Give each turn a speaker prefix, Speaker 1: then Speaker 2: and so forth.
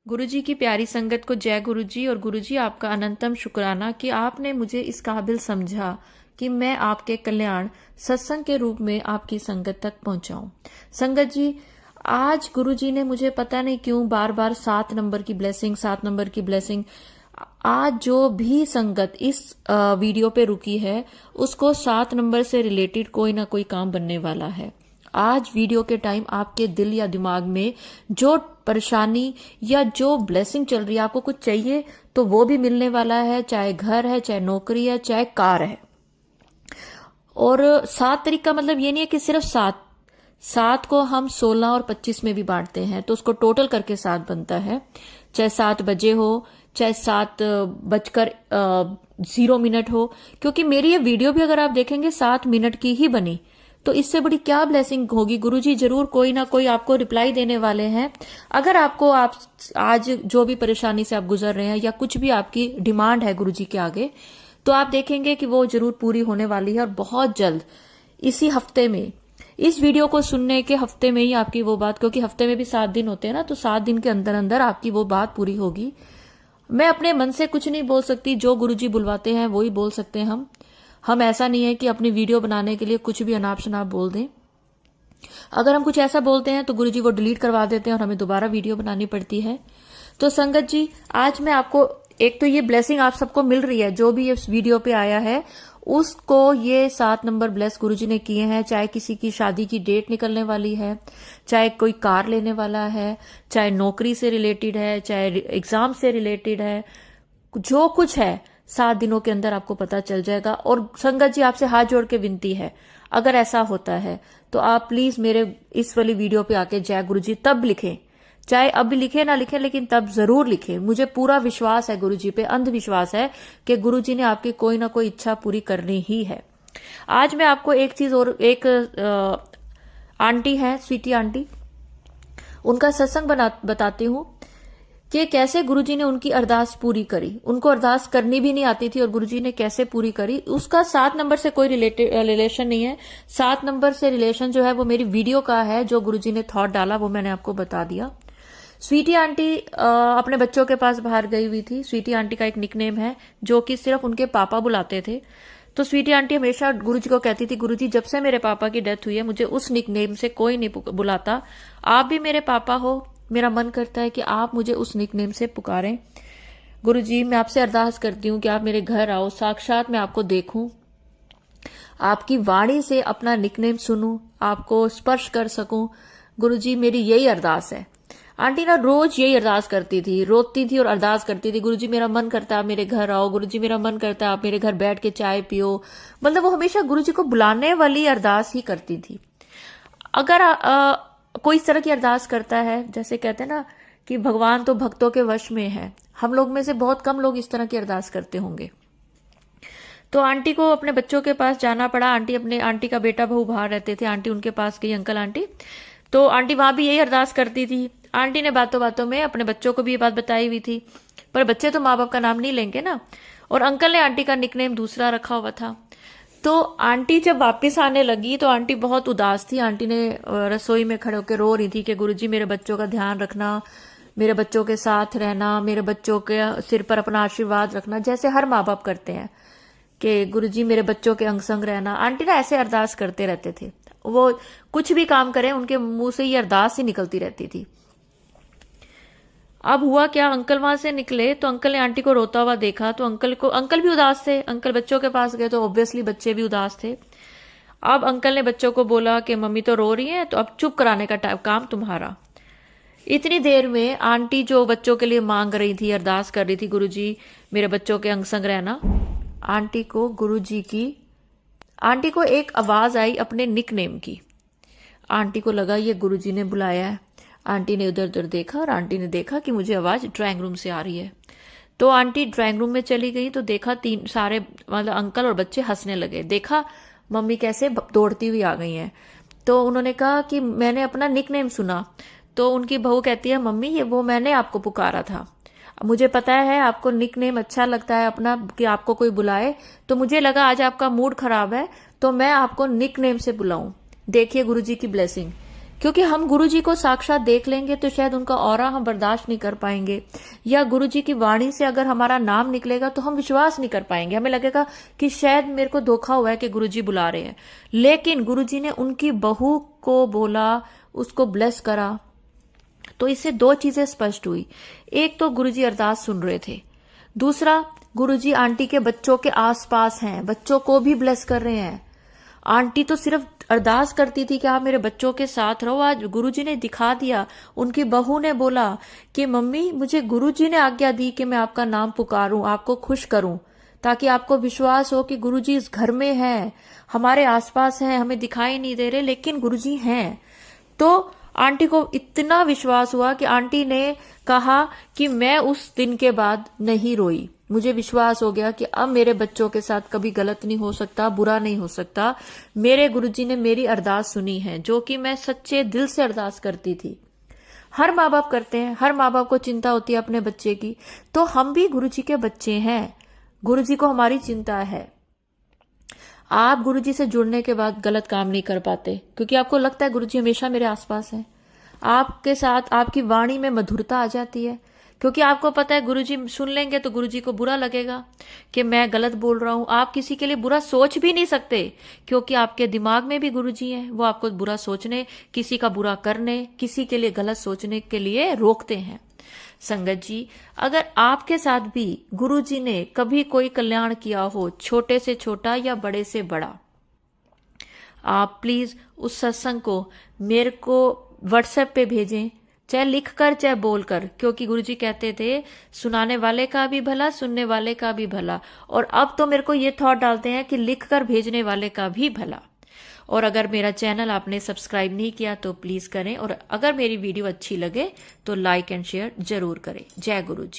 Speaker 1: गुरुजी की प्यारी संगत को जय गुरुजी। और गुरुजी आपका अनंतम शुक्राना कि आपने मुझे इस काबिल समझा कि मैं आपके कल्याण सत्संग के रूप में आपकी संगत तक पहुंचाऊं। संगत जी, आज गुरुजी ने मुझे पता नहीं क्यों बार बार 7 नंबर की ब्लेसिंग, 7 नंबर की ब्लेसिंग। आज जो भी संगत इस वीडियो पे रुकी है उसको 7 नंबर से रिलेटेड कोई ना कोई काम बनने वाला है। आज वीडियो के टाइम आपके दिल या दिमाग में जो परेशानी या जो ब्लेसिंग चल रही है, आपको कुछ चाहिए तो वो भी मिलने वाला है, चाहे घर है, चाहे नौकरी है, चाहे कार है। और 7 तारीख का मतलब ये नहीं है कि सिर्फ 7 को हम 16 और 25 में भी बांटते हैं तो उसको टोटल करके 7 बनता है। चाहे 7 बजे हो, चाहे 7:0 हो, क्योंकि मेरी ये वीडियो भी अगर आप देखेंगे 7 मिनट की ही बनी तो इससे बड़ी क्या ब्लेसिंग होगी। गुरुजी जरूर कोई ना कोई आपको रिप्लाई देने वाले हैं। अगर आपको आप आज जो भी परेशानी से आप गुजर रहे हैं या कुछ भी आपकी डिमांड है गुरुजी के आगे, तो आप देखेंगे कि वो जरूर पूरी होने वाली है। और बहुत जल्द इसी हफ्ते में, इस वीडियो को सुनने के हफ्ते में ही आपकी वो बात, क्योंकि हफ्ते में भी 7 दिन होते हैं ना, तो 7 दिन के अंदर अंदर आपकी वो बात पूरी होगी। मैं अपने मन से कुछ नहीं बोल सकती, जो गुरुजी बुलवाते हैं वो ही बोल सकते हैं हम ऐसा नहीं है कि अपनी वीडियो बनाने के लिए कुछ भी अनाप शनाप बोल दें। अगर हम कुछ ऐसा बोलते हैं तो गुरुजी वो डिलीट करवा देते हैं और हमें दोबारा वीडियो बनानी पड़ती है। तो संगत जी, आज मैं आपको एक तो ये ब्लेसिंग आप सबको मिल रही है, जो भी इस वीडियो पे आया है उसको ये 7 नंबर ब्लेस गुरुजी ने किए हैं। चाहे किसी की शादी की डेट निकलने वाली है, चाहे कोई कार लेने वाला है, चाहे नौकरी से रिलेटेड है, चाहे एग्जाम से रिलेटेड है, जो कुछ है 7 दिनों के अंदर आपको पता चल जाएगा। और संगत जी, आपसे हाथ जोड़ के विनती है, अगर ऐसा होता है तो आप प्लीज मेरे इस वाली वीडियो पे आके जय गुरुजी तब लिखें, चाहे अब भी लिखे ना लिखे, लेकिन तब जरूर लिखें। मुझे पूरा विश्वास है गुरुजी पे, अंधविश्वास है कि गुरुजी ने आपकी कोई ना कोई इच्छा पूरी करनी ही है। आज मैं आपको एक चीज और, एक आंटी है, स्वीटी आंटी, उनका सत्संग बताती हूँ कि कैसे गुरुजी ने उनकी अरदास पूरी करी। उनको अरदास करनी भी नहीं आती थी और गुरुजी ने कैसे पूरी करी। उसका 7 नंबर से कोई रिलेशन नहीं है। 7 नंबर से रिलेशन जो है वो मेरी वीडियो का है, जो गुरुजी ने थॉट डाला वो मैंने आपको बता दिया। स्वीटी आंटी अपने बच्चों के पास बाहर गई हुई थी। स्वीटी आंटी का एक निकनेम है जो कि सिर्फ उनके पापा बुलाते थे। तो स्वीटी आंटी हमेशा गुरुजी को कहती थी, गुरुजी जब से मेरे पापा की डेथ हुई है मुझे उस निकनेम से कोई नहीं बुलाता, आप भी मेरे पापा हो, मेरा मन करता है कि आप मुझे उस निकनेम से पुकारें। गुरुजी, मैं आपसे अरदास करती हूँ कि आप मेरे घर आओ, साक्षात मैं आपको देखूं, आपकी वाणी से अपना निकनेम सुनूं, आपको स्पर्श कर सकूं। गुरुजी, मेरी यही अरदास है। आंटी ना रोज यही अरदास करती थी, रोती थी और अरदास करती थी, गुरुजी मेरा मन करता है आप मेरे घर आओ, गुरुजी मेरा मन करता है आप मेरे घर बैठ के चाय पियो। मतलब वो हमेशा गुरुजी को बुलाने वाली अरदास ही करती थी। अगर कोई इस तरह की अरदास करता है, जैसे कहते हैं ना कि भगवान तो भक्तों के वश में है, हम लोग में से बहुत कम लोग इस तरह की अरदास करते होंगे। तो आंटी को अपने बच्चों के पास जाना पड़ा। आंटी का बेटा बहू बाहर रहते थे, आंटी उनके पास गई, अंकल आंटी। तो आंटी वहां भी यही अरदास करती थी। आंटी ने बातों बातों में अपने बच्चों को भी ये बात बताई हुई थी, पर बच्चे तो माँ बाप का नाम नहीं लेंगे ना। और अंकल ने आंटी का निकनेम दूसरा रखा हुआ था। तो आंटी जब वापस आने लगी तो आंटी बहुत उदास थी। आंटी ने रसोई में खड़े होकर रो रही थी कि गुरुजी मेरे बच्चों का ध्यान रखना, मेरे बच्चों के साथ रहना, मेरे बच्चों के सिर पर अपना आशीर्वाद रखना, जैसे हर माँ बाप करते हैं कि गुरुजी मेरे बच्चों के अंग संग रहना। आंटी ना ऐसे अरदास करते रहते थे, वो कुछ भी काम करें उनके मुंह से ये अरदास ही निकलती रहती थी। अब हुआ क्या, अंकल वहां से निकले तो अंकल ने आंटी को रोता हुआ देखा तो अंकल भी उदास थे। अंकल बच्चों के पास गए तो ऑब्वियसली बच्चे भी उदास थे। अब अंकल ने बच्चों को बोला कि मम्मी तो रो रही है, तो अब चुप कराने का काम तुम्हारा। इतनी देर में आंटी जो बच्चों के लिए मांग रही थी, अरदास कर रही थी, गुरुजी मेरे बच्चों के अंग संग रहना, आंटी को एक आवाज आई अपने निकनेम की। आंटी को लगा ये गुरुजी ने बुलाया है। आंटी ने उधर उधर देखा और आंटी ने देखा कि मुझे आवाज ड्राइंग रूम से आ रही है। तो आंटी ड्राइंग रूम में चली गई तो देखा सारे मतलब अंकल और बच्चे हंसने लगे। देखा मम्मी कैसे दौड़ती हुई आ गई हैं। तो उन्होंने कहा कि मैंने अपना निकनेम सुना। तो उनकी बहू कहती है, मम्मी ये वो मैंने आपको पुकारा था, मुझे पता है आपको निकनेम अच्छा लगता है अपना, कि आपको कोई बुलाए, तो मुझे लगा आज आपका मूड खराब है तो मैं आपको निकनेम से बुलाऊं। देखिए गुरुजी की ब्लेसिंग, क्योंकि हम गुरुजी को साक्षात देख लेंगे तो शायद उनका ऑरा हम बर्दाश्त नहीं कर पाएंगे, या गुरुजी की वाणी से अगर हमारा नाम निकलेगा तो हम विश्वास नहीं कर पाएंगे, हमें लगेगा कि शायद मेरे को धोखा हुआ है कि गुरुजी बुला रहे हैं। लेकिन गुरुजी ने उनकी बहू को बोला, उसको ब्लेस करा, तो इससे दो चीजें स्पष्ट हुई। एक तो गुरुजी अरदास सुन रहे थे, दूसरा गुरुजी आंटी के बच्चों के आसपास हैं, बच्चों को भी ब्लेस कर रहे हैं। आंटी तो सिर्फ अरदास करती थी कि आप मेरे बच्चों के साथ रहो, आज गुरुजी ने दिखा दिया। उनकी बहू ने बोला कि मम्मी मुझे गुरुजी ने आज्ञा दी कि मैं आपका नाम पुकारूं, आपको खुश करूं, ताकि आपको विश्वास हो कि गुरुजी इस घर में है, हमारे आसपास हैं, हमें दिखाई नहीं दे रहे लेकिन गुरुजी हैं। तो आंटी को इतना विश्वास हुआ कि आंटी ने कहा कि मैं उस दिन के बाद नहीं रोई, मुझे विश्वास हो गया कि अब मेरे बच्चों के साथ कभी गलत नहीं हो सकता, बुरा नहीं हो सकता। मेरे गुरुजी ने मेरी अरदास सुनी है, जो कि मैं सच्चे दिल से अरदास करती थी। हर माँ बाप करते हैं, हर माँ बाप को चिंता होती है अपने बच्चे की, तो हम भी गुरुजी के बच्चे हैं, गुरुजी को हमारी चिंता है। आप गुरुजी से जुड़ने के बाद गलत काम नहीं कर पाते, क्योंकि आपको लगता है गुरुजी हमेशा मेरे आसपास है। आपके साथ आपकी वाणी में मधुरता आ जाती है, क्योंकि आपको पता है गुरुजी सुन लेंगे तो गुरुजी को बुरा लगेगा कि मैं गलत बोल रहा हूं। आप किसी के लिए बुरा सोच भी नहीं सकते, क्योंकि आपके दिमाग में भी गुरुजी हैं, वो आपको बुरा सोचने, किसी का बुरा करने, किसी के लिए गलत सोचने के लिए रोकते हैं। संगत जी, अगर आपके साथ भी गुरुजी ने कभी कोई कल्याण किया हो, छोटे से छोटा या बड़े से बड़ा, आप प्लीज उस सत्संग को मेरे को व्हाट्सएप पे भेजें, चाहे लिखकर चाहे बोलकर, क्योंकि गुरुजी कहते थे सुनाने वाले का भी भला, सुनने वाले का भी भला। और अब तो मेरे को ये थॉट डालते हैं कि लिखकर भेजने वाले का भी भला। और अगर मेरा चैनल आपने सब्सक्राइब नहीं किया तो प्लीज करें, और अगर मेरी वीडियो अच्छी लगे तो लाइक एंड शेयर जरूर करें। जय गुरु जी।